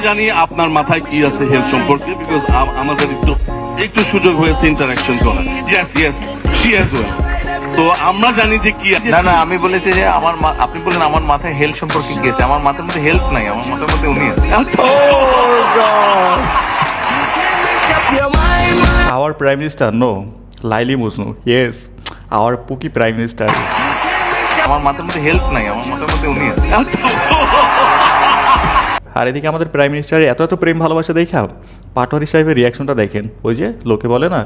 জানি আপনার মাথায় কি আছে হেলথ সম্পর্কে, বিকজ আমাদের একটু সুযোগ হয়েছে ইন্টারাকশন করা। Yes yes she as well. তো আমরা জানি যে কি না আমি বলেছি যে আপনি বললেন আমার মাথায় হেলথ সম্পর্কে কি আছে। আমার মাথার মধ্যে হেলথ নাই, আমার মাথার মধ্যে উনি আছে। Our Prime Minister, no. Laili Musnu, yes. Our Puki Prime Minister. আমার মাথার মধ্যে হেলথ নাই, আমার মাথার মধ্যে উনি আছে। আর এদিকে আমাদের প্রাইম মিনিস্টারের এত প্রেম ভালোবাসা দেখা পাটোয়ারি সাহেবের রিয়াকশনটা দেখেন। ওই যে লোকে বলে না,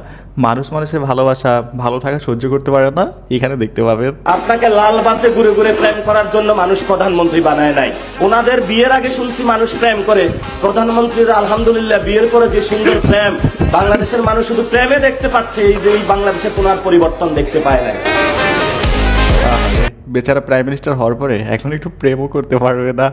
মানুষের ভালোবাসা ভালো থাকা সহ্য করতে পারে না, এখানে দেখতে পাবেন। আপনাকে লাল বাসে ঘুরে ঘুরে প্রেম করার জন্য মানুষ প্রধানমন্ত্রী বানায় নাই। ওনাদের বিয়ের আগে শুনছি মানুষ প্রেম করে, প্রধানমন্ত্রীর আলহামদুলিল্লাহ বিয়ের পরে যে সুন্দর প্রেম, বাংলাদেশের মানুষ শুধু প্রেমে দেখতে পাচ্ছে, এই বাংলাদেশের কোনো আর পরিবর্তন দেখতে পায় নাই। বেচারা প্রাইম মিনিস্টার হওয়ার পরে এখন একটু প্রেমও করতে পারবে না।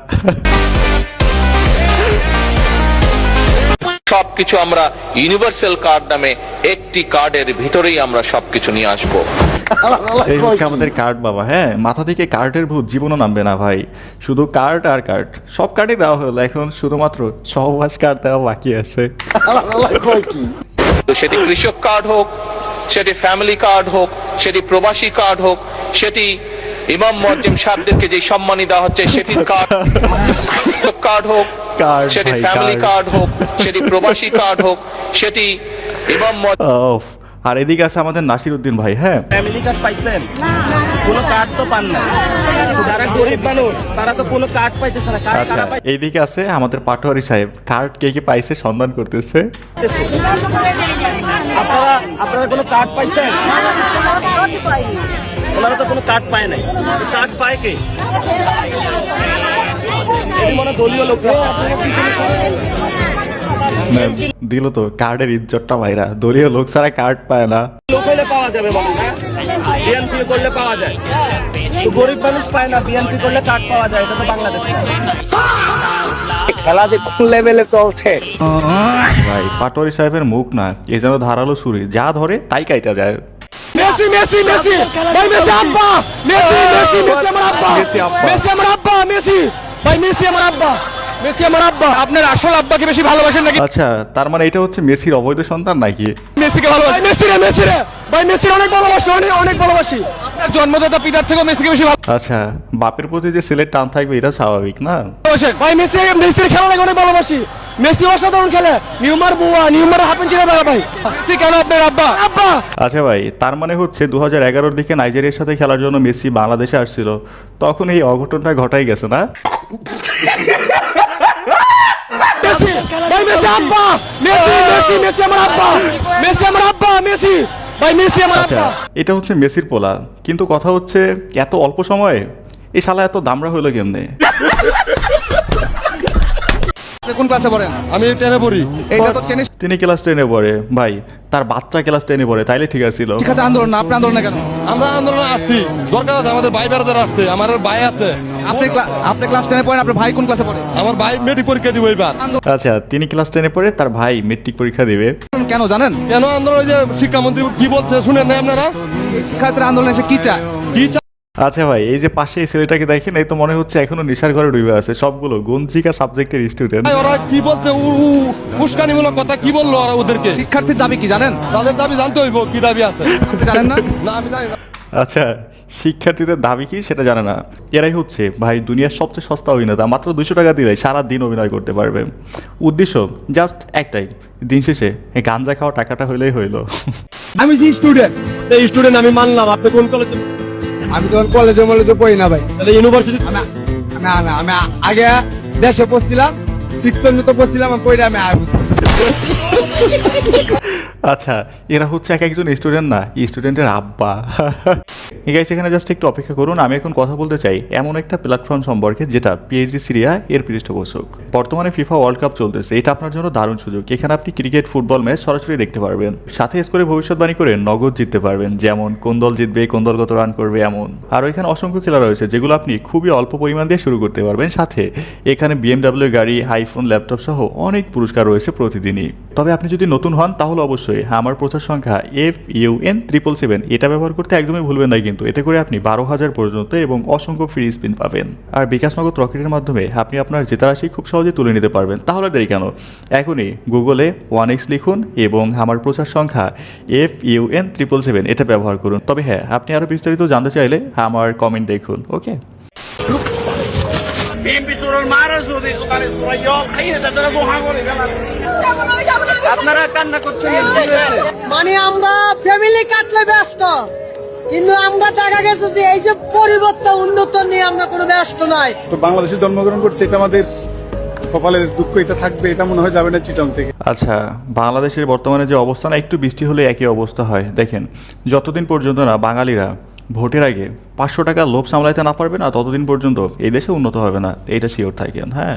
সবকিছু আমরা ইউনিভার্সাল কার্ড নামে একটি কার্ডের ভিতরেই আমরা সবকিছু নিয়ে আসবো। এই হচ্ছে আমাদের কার্ড বাবা। হ্যাঁ, মাথা থেকে কার্ডের ভূত জীবনও নামবে না ভাই। শুধু কার্ড আর কার্ড, সব কার্ডই দেওয়া হলো, এখন শুধুমাত্র সহবাস কার্ড দেওয়া বাকি আছে। সেটি কৃষক কার্ড হোক, সেটি ফ্যামিলি কার্ড হোক, সেটি প্রবাসী কার্ড হোক, সেটি ইমাম মুয়াজ্জিম সাহেবদেরকে যে সম্মানী দেওয়া হচ্ছে সেটির কার্ড হোক, সেটি ফ্যামিলি কার্ড হোক, সেটি প্রবাসী কার্ড হোক, সেটি ইমাম আর এদিকে আছে আমাদের নাসির উদ্দিন ভাই। হ্যাঁ, ফ্যামিলি কার্ড পাইছেন? কোনো কার্ড তো পান না। যারা গরিব মানুষ তারা তো কোনো কার্ড পাইতেছে না। আচ্ছা, এইদিকে আছে আমাদের পাটোয়ারি সাহেব, কার্ড কে পাইছে সন্ধান করতেছে। আপনারা কোনো কার্ড পাইছেন? ওনারা তো কোনো কার্ড পায় নাই। কার্ড পায় কে? মনে দলীয় লোকরা দিল তো কার্ডের ইজ্জতটা ভাইরা, দলীয় লোক ছাড়া কার্ড পায় না। লোক হলে পাওয়া যাবে, বলেন না? বিএনপি করলে পাওয়া যায়, তো গরিব মানুষ পায় না। বিএনপি করলে কার্ড পাওয়া যায়, এটা তো বাংলাদেশ। খেলা যে কোন লেভেলে চলছে ভাই, পাটোয়ারি সাহেবের মুখ না এই যেন ধারালো ছুরি, যা ধরে তাই কাইটা যায়। মেসি মেসি মেসি ভাই, মেসি আব্বা, মেসি মেসি মেসি আমার আব্বা, মেসি আমার আব্বা, মেসি ভাই, মেসি আমার আব্বা, মেসি আমার আব্বা। আপনার আসল আব্বাকে বেশি ভালোবাসেন নাকি? আচ্ছা, তার মানে এটা হচ্ছে মেসির অবৈধ সন্তান নাকি? মেসিকে ভালোবাসি, মেসি রে ভাই, মেসি অনেক ভালোবাসি, অনেক ভালোবাসি। আপনার জন্মদাতা পিতার থেকেও মেসিকে বেশি আচ্ছা, বাপের প্রতি যে ছেলের টান থাকবে এটা স্বাভাবিক না? ভালোবাসেন ভাই, মেসির খেলা লাগে অনেক ভালোবাসি। মেসি অসাধারণ খেলে, নিউমার বুয়া, নিউমার হাফেন চিনা দাদা ভাই। মেসি কেন আপনার আব্বা? আব্বা। আচ্ছা ভাই, তার মানে হচ্ছে 2011-র দিকে নাইজেরিয়ার সাথে খেলার জন্য মেসি বাংলাদেশে আসছিল, তখন এই অঘটনটা ঘটাই গেছে না? মেসি ভাই, মেসি আব্বা, মেসি মেসি মেসি আমার আব্বা, মেসি আমার আব্বা, মেসি ভাই, মেসি আমার আচ্ছা, আব্বা। এটা হচ্ছে মেসির পোলা, কিন্তু কথা হচ্ছে এত অল্প সময়ে এই শালা এত দামড়া হইলো কেমনে? কোন ক্লাসে পড়েন? আমি 10 এ পড়ি। এইটা তো টেনিস তিনি ক্লাস 10-এ পড়ে ভাই, তার বাচ্চা ক্লাস 10-এ পড়ে, তাইলে ঠিক আছিল। শিক্ষাতে আন্দোলন না, আপনি আন্দোলন কেন? আমরা আন্দোলনে আসছি, দরকার আছে আমাদের ভাই বেড়াদার আসছে, আমার ভাই আছে। আপনি ক্লাস 10 এ পড়েন, আপনার ভাই কোন ক্লাসে পড়ে? আমার ভাই মেট্রিক পরীক্ষা দিব এবার। আচ্ছা, তিনি ক্লাস 10-এ পড়ে, তার ভাই মেট্রিক পরীক্ষা দিবে। কেন জানেন? কেন আন্দোলন? ওই যে শিক্ষামন্ত্রী কি বলছে শুনেন না আপনারা? শিক্ষার্থীরা আন্দোলন এসে কি চায়? কি আচ্ছা ভাই, এই যে পাশে এই ছেলেটাকে দেখেন, এই তো মনে হচ্ছে এখনো নেশার ঘরে ডুবে আছে, সবগুলো গঞ্জিকা সাবজেক্টের স্টুডেন্ট। ওরা কি বলছে? উস্কানিমূলক কথা কি বললো ওরা ওদেরকে? শিক্ষার্থীর দাবি কি জানেন? তাদের দাবি জানতে হইব, কি দাবি আছে আপনি জানেন না? না আমি জানি না। আচ্ছা, শিক্ষার্থীদের দাবি কি সেটা জানে না। এরাই হচ্ছে ভাই দুনিয়ার সবচেয়ে সস্তা অভিনেতা, মাত্র 200 টাকা দিলে সারা দিন অভিনয় করতে পারবে। উদ্দেশ্য জাস্ট একটাই, দিন শেষে এই গাঞ্জা খাওয়া টাকাটা হইলেই হইলো। আমি যে স্টুডেন্ট, এই স্টুডেন্ট আমি মানলাম। আপনি কোন কলেজে? আমি তো কলেজে পড়ি না ভাই। তাহলে ইউনিভার্সিটি? না আমি আগে দেশে পড়ছিলাম, 6 পর্যন্ত পড়ছিলাম, আমি পড়ে আমি আর আচ্ছা, এরা হচ্ছে এক একজন স্টুডেন্ট না, স্টুডেন্টের আব্বা। গাইস, এখানে জাস্ট একটু অপেক্ষা করুন, আমি এখন কথা বলতে চাই এমন একটা প্ল্যাটফর্ম সম্পর্কে যেটা পিএসজি সিরিয়া এর পৃষ্ঠপোষক। বর্তমানে ফিফা ওয়ার্ল্ড কাপ চলতেছে, এটা আপনার জন্য দারুণ সুযোগ। এখানে আপনি ক্রিকেট, ফুটবল ম্যাচ সরাসরি দেখতে পারবেন, সাথে স্কোরে ভবিষ্যৎবাণী করে নগদ জিততে পারবেন, যেমন কোন দল জিতবে, কোন দল কত রান করবে এমন। আর এখানে অসংখ্য খেলা রয়েছে যেগুলো আপনি খুবই অল্প পরিমাণ দিয়ে শুরু করতে পারবেন। সাথে এখানে BMW গাড়ি, আইফোন, ল্যাপটপ সহ অনেক পুরস্কার রয়েছে প্রতিদিনই। তবে আপনি যদি নতুন হন তাহলে অবশ্যই আমার প্রচার সংখ্যা FUN777 এটা ব্যবহার করতে একদমই ভুলবেন না কিন্তু এতে করে আপনি 12,000 পর্যন্ত এবং অসংখ্য ফ্রি স্পিন পাবেন। আর বিকাশ নগদ রকেটের মাধ্যমে আপনি আপনার জেতা রাশি খুব সহজে তুলে নিতে পারবেন। তাহলে দেরি কেন, এখনই গুগলে 1x লিখুন এবং আমার প্রচার সংখ্যা FUN777 এটা ব্যবহার করুন। তবে হ্যাঁ, আপনি আরও বিস্তারিত জানতে চাইলে আমার কমেন্ট দেখুন। ওকে, আপনারা কান্না করছেন, মানে আমরা ফ্যামিলি কাটলে ব্যস্ত, কিন্তু আমরা দেখা গেছে যে এই যে পরিবর্তন উন্নত নিয়ে আমরা কোনো ব্যস্ত নাই। তো বাংলাদেশে জন্মগ্রহণ করছে, এটা আমাদের কপালের দুঃখ, এটা থাকবে, এটা মনে হয় যাবে না চিটং থেকে। আচ্ছা, বাংলাদেশের বর্তমানে যে অবস্থা না, একটু বৃষ্টি হলে একই অবস্থা হয়। দেখেন, যতদিন পর্যন্ত না বাঙালিরা ভোটের আগে 500 টাকা লোভ সামলাইতে না পারবে না, ততদিন পর্যন্ত এই দেশে উন্নত হবে না, এইটা শিওর থাকেন। হ্যাঁ,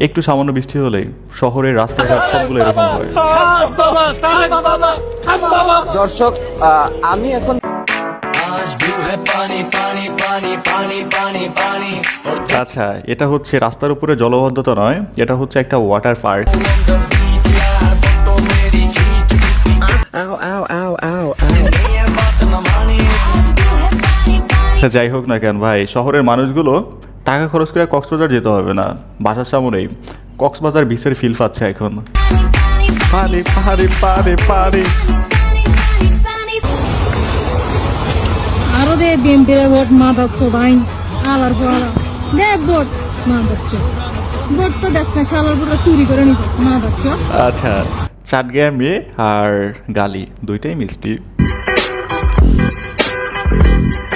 একটু সামান্য বৃষ্টি হলেই শহরের রাস্তাঘাট সবগুলো এরকম হয়। দর্শক, আমি এখন আচ্ছা, এটা হচ্ছে রাস্তার উপরে জলবদ্ধতা নয়, এটা হচ্ছে একটা ওয়াটার পার্ক। যাই হোক না কেন ভাই, শহরের মানুষগুলো টাকা খরচ করে কক্সবাজার যেতে হবে না, বাসার সামনেই কক্সবাজার বিচের ফিল পাচ্ছে এখন। পারে পারে পারে পারে আরো দে বিএমপির ভোট মাদক বাইন আলার পড়া দেখ ভোট মাদক ভোট তো দেখ না, শালার পুরো চুরি করে নিত মাদক। আচ্ছা, চাটগাঁয়া মেয়ে আর গালি দুইটাই মিষ্টি।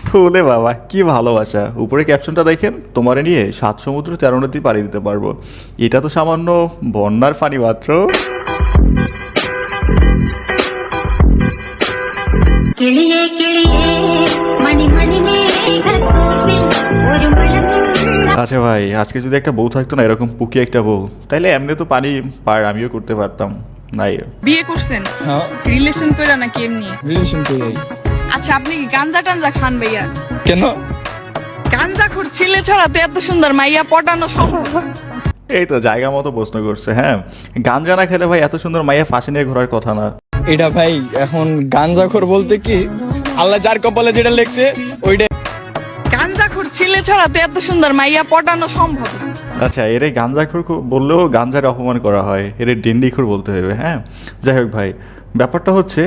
ফুলে বাবা, কি ভালোবাসা। উপরে ক্যাপশনটা দেখেন, তোমারে নিয়ে 7 সমুদ্র 13 নদী পাড়ি দিতে পারবো। এটা তো সামান্য বন্যার পানি মাত্র। আচ্ছা ভাই, আজকে যদি একটা বউ থাকতো না, এরকম পুকি একটা বউ, তাইলে এমনি তো পানি পার আমিও করতে পারতাম। নাই, বিয়ে করছেন? রিলেশন করে নাকি এমনি? রিলেশন করি। আচ্ছা, আপনি কি গাঞ্জা টাঞ্জা খান ভাইয়া? কেন? গাঞ্জাখোর ছেলে ছাড়া তো এত সুন্দর মাইয়া পটানো সম্ভব? এই তো জায়গা মতো প্রশ্ন করছে। হ্যাঁ, গাঞ্জা না খেলে ভাই এত সুন্দর মাইয়া ফাঁসি নিয়ে ঘোরার কথা না। এটা ভাই এখন গাঞ্জাখোর বলতে কি, আল্লাহ যার কপালে যেটা লেখছে ওইটা। গাঞ্জাখোর ছেলে ছাড়া তো এত সুন্দর মাইয়া পটানো সম্ভব না। আচ্ছা, এরে গাঞ্জাখোর বললেও গাঞ্জার অপমান করা হয়, এরে ডেন্ডিখোর বলতে হবে। হ্যাঁ, যাই হোক ভাই, ব্যাপারটা হচ্ছে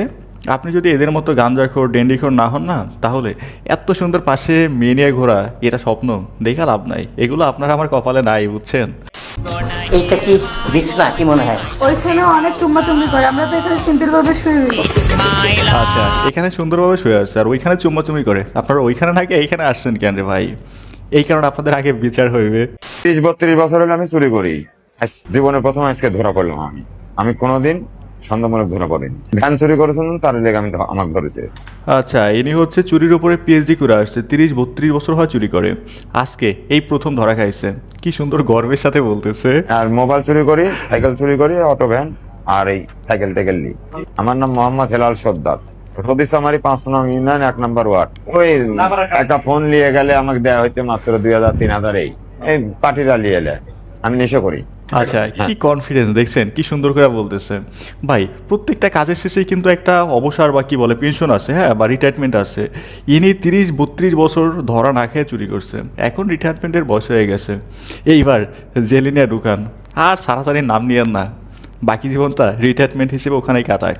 আপনি যদি এদের মতো গাঞ্জাখোর ডেন্ডিখোর না হন না, তাহলে এত সুন্দর পাশে মেয়ে নিয়ে ঘোরা এটা স্বপ্ন দেখা লাভ নাই। এগুলো আপনার আমার কপালে নাই, বুঝছেন? এইটা কি বিছনা কি মনে হয়? ওইখানে অনেক চুম্বাচুম্বি করে, আমরা তো এখানে সিম্পলভাবে শুয়ে রইব। আচ্ছা, এখানে সুন্দরভাবে শুয়ে আছে আর ওইখানে চুম্বাচুম্বি করে। আপনারা ওইখানে নাকি এইখানে আসছেন কেন রে ভাই? এই কারণে আপনাদের আগে বিচার হইবে। 30-32 বছর হলে আমি চুরি করি, জীবনের প্রথম আজকে ধরা পড়লাম। আমি কোনোদিন সন্দেহমূলক ধরা পড়িনি। ধান চুরি করেছেন, তার লেগে আমি আমাকে ধরেছে। আচ্ছা, ইনি হচ্ছে চুরির উপরে পিএইচডি করে আসছে, 30-32 বছর হয় চুরি করে, আজকে এই প্রথম ধরা খাইছে। কি সুন্দর গর্বের সাথে বলতেছে। আর মোবাইল চুরি করি, সাইকেল চুরি করি, অটো ভ্যান, আর এই সাইকেল টেকেল নিই। আমার নাম মোহাম্মদ হেলাল সর্দার, হদিসামারি 5 নং ইউনিয়ন 1 নম্বর ওয়ার্ড। ওই একটা ফোন নিয়ে গেলে আমাকে দেওয়া হইতে মাত্র 2000-3000। এই পার্টিরা নিয়ে এলে আমি নেশা করি। আচ্ছা, কি কনফিডেন্স দেখছেন, কি সুন্দর করে বলতেছে ভাই। প্রত্যেকটা কাজের শেষেই কিন্তু একটা অবসর বা কি বলে পেনশন আছে, হ্যাঁ, বা রিটায়ারমেন্ট আছে। ইনি 30-32 বছর ধরা না খেয়ে চুরি করছে, এখন রিটায়ারমেন্টের বয়স হয়ে গেছে। এইবার জেলে নিয়ে ঢুকান, আর সারাসারি নাম নিয়েন না, বাকি জীবনটা রিটায়ারমেন্ট হিসেবে ওখানেই কাটাক।